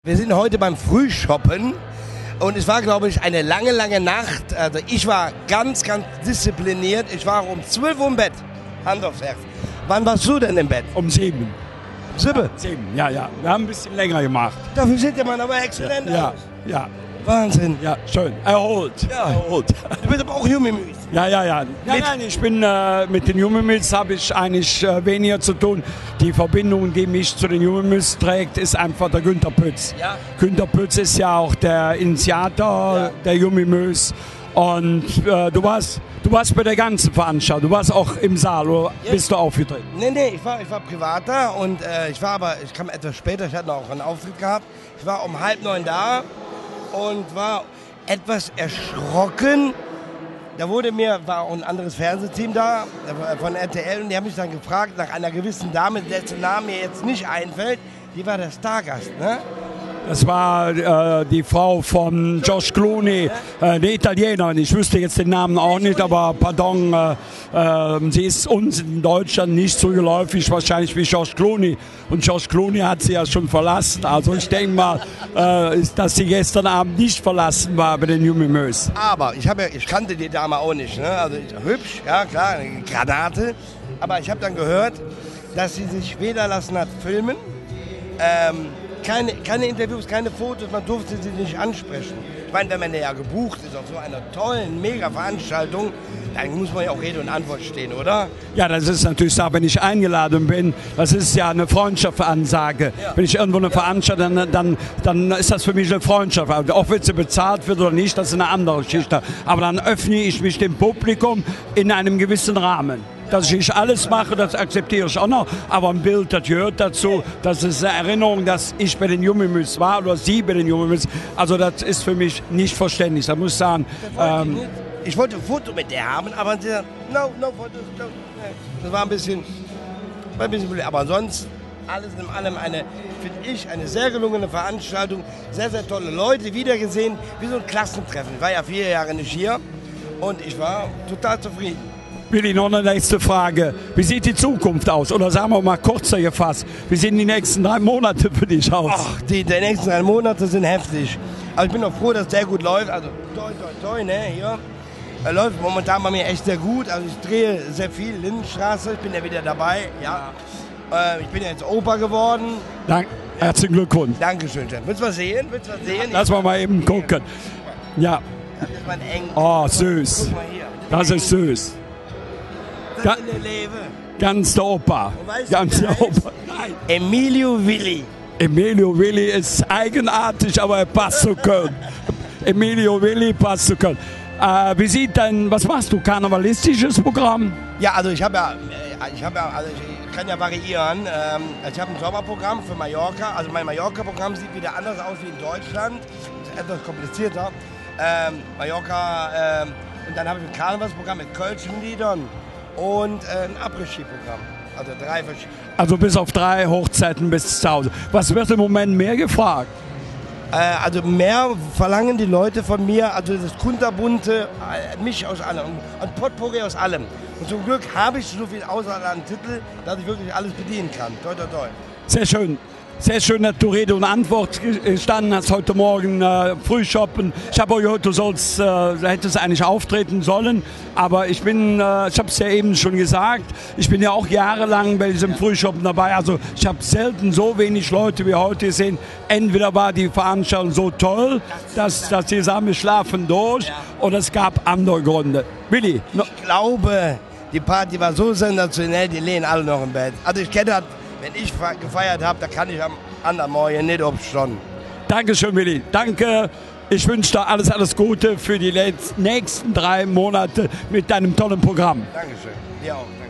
Wir sind heute beim Frühshoppen und es war, glaube ich, eine lange, lange Nacht. Also ich war ganz, ganz diszipliniert. Ich war um 12 Uhr im Bett. Hand aufs Herz. Wann warst du denn im Bett? Um 7. Um 7? 7, ja. Wir haben ein bisschen länger gemacht. Dafür sieht der Mann aber exzellent aus. Ja. Wahnsinn. Ja, schön. Erholt. Ja. Erholt. Du bist aber auch Jumimüs. Ja. Nein, ich bin mit den Jumimüs habe ich eigentlich weniger zu tun. Die Verbindung, die mich zu den Jumimüs trägt, ist einfach der Günter Pütz. Ja. Günter Pütz ist ja auch der Initiator der Jumimüs. Und du warst bei der ganzen Veranstaltung, du warst auch im Saal, oder bist du aufgetreten? Nee, ich war privat da und ich kam etwas später, ich hatte noch einen Auftritt gehabt. Ich war um 8:30 da und war etwas erschrocken. Da war auch ein anderes Fernsehteam da, von RTL, und die haben mich dann gefragt nach einer gewissen Dame, dessen Name mir jetzt nicht einfällt, die war der Stargast, ne? Das war die Frau von George Clooney, eine Italienerin. Ich wüsste jetzt den Namen auch nicht, aber pardon, sie ist uns in Deutschland nicht so geläufig wahrscheinlich wie George Clooney. Und George Clooney hat sie ja schon verlassen. Also ich denke mal, dass sie gestern Abend nicht verlassen war bei den Jumimüs. Aber ich kannte die Dame auch nicht, ne? Also hübsch, ja klar, eine Granate. Aber ich habe dann gehört, dass sie sich weder lassen hat filmen, keine Interviews, keine Fotos, man durfte sie nicht ansprechen. Ich meine, wenn man ja gebucht ist auf so einer tollen Mega-Veranstaltung, dann muss man ja auch Rede und Antwort stehen, oder? Ja, das ist natürlich so, wenn ich eingeladen bin, das ist ja eine Freundschaftsansage. Ja. Wenn ich irgendwo eine Veranstaltung, dann ist das für mich eine Freundschaft. Auch wenn sie bezahlt wird oder nicht, das ist eine andere Geschichte. Aber dann öffne ich mich dem Publikum in einem gewissen Rahmen. Dass ich alles mache, das akzeptiere ich auch noch. Aber ein Bild, das gehört dazu. Das ist eine Erinnerung, dass ich bei den Jumimüs war oder sie bei den Jumimüs. Also das ist für mich nicht verständlich. Da muss ich sagen... ich wollte ein Foto mit der haben, aber sie sagt, no Fotos, no. Das war ein bisschen blöd. Aber ansonsten, alles in allem finde ich, eine sehr gelungene Veranstaltung. Sehr, sehr tolle Leute wiedergesehen. Wie so ein Klassentreffen. Ich war ja 4 Jahre nicht hier und ich war total zufrieden. Willi, noch eine nächste Frage. Wie sieht die Zukunft aus? Oder sagen wir mal kürzer gefasst, wie sehen die nächsten 3 Monate für dich aus? Ach, die nächsten 3 Monate sind heftig. Aber ich bin auch froh, dass es sehr gut läuft. Also toi, ne, hier. Läuft momentan bei mir echt sehr gut. Also ich drehe sehr viel, Lindenstraße, ich bin ja wieder dabei. Ja. Ich bin ja jetzt Opa geworden. Herzlichen Glückwunsch. Dankeschön, Chef. Willst du was sehen? Lass mal eben gucken. Ja. Das ist mein Enkel. Oh, süß. Guck mal hier. Das ist süß. Das ist der Lebe. Ganz der Opa. Ganz der Opa. Nein. Emilio Willi. Emilio Willi ist eigenartig, aber er passt zu Köln. Emilio Willi passt zu Köln. Wie sieht denn, was machst du, karnevalistisches Programm? Ja, also ich kann ja variieren. Ich habe ein Sommerprogramm für Mallorca. Also mein Mallorca-Programm sieht wieder anders aus wie in Deutschland. Das ist etwas komplizierter. Mallorca, und dann habe ich ein Karnevalsprogramm mit kölschen Liedern und ein Après-Ski-Programm. Also 3 verschiedene. Also bis auf 3 Hochzeiten bis zu Hause. Was wird im Moment mehr gefragt? Also mehr verlangen die Leute von mir, also das kunterbunte, mich aus allem, ein Potpourri aus allem. Und zum Glück habe ich so viel Auswahl an Titel, dass ich wirklich alles bedienen kann. Toi, toi, toi. Sehr schön. Sehr schön, dass du Rede und Antwort gestanden hast heute Morgen Frühshoppen. Ich habe auch gehört, du hättest eigentlich auftreten sollen, aber ich habe es ja eben schon gesagt, ich bin ja auch jahrelang bei diesem Frühshoppen dabei. Also ich habe selten so wenig Leute wie heute gesehen. Entweder war die Veranstaltung so toll, dass die sagen, wir schlafen durch, oder es gab andere Gründe. Willi? Ich glaube, die Party war so sensationell, die lehnen alle noch im Bett. Also ich kenne das. Wenn ich gefeiert habe, da kann ich am anderen Morgen nicht aufstehen. Dankeschön, Willi. Danke. Ich wünsche dir alles Gute für die nächsten 3 Monate mit deinem tollen Programm. Dankeschön. Dir auch.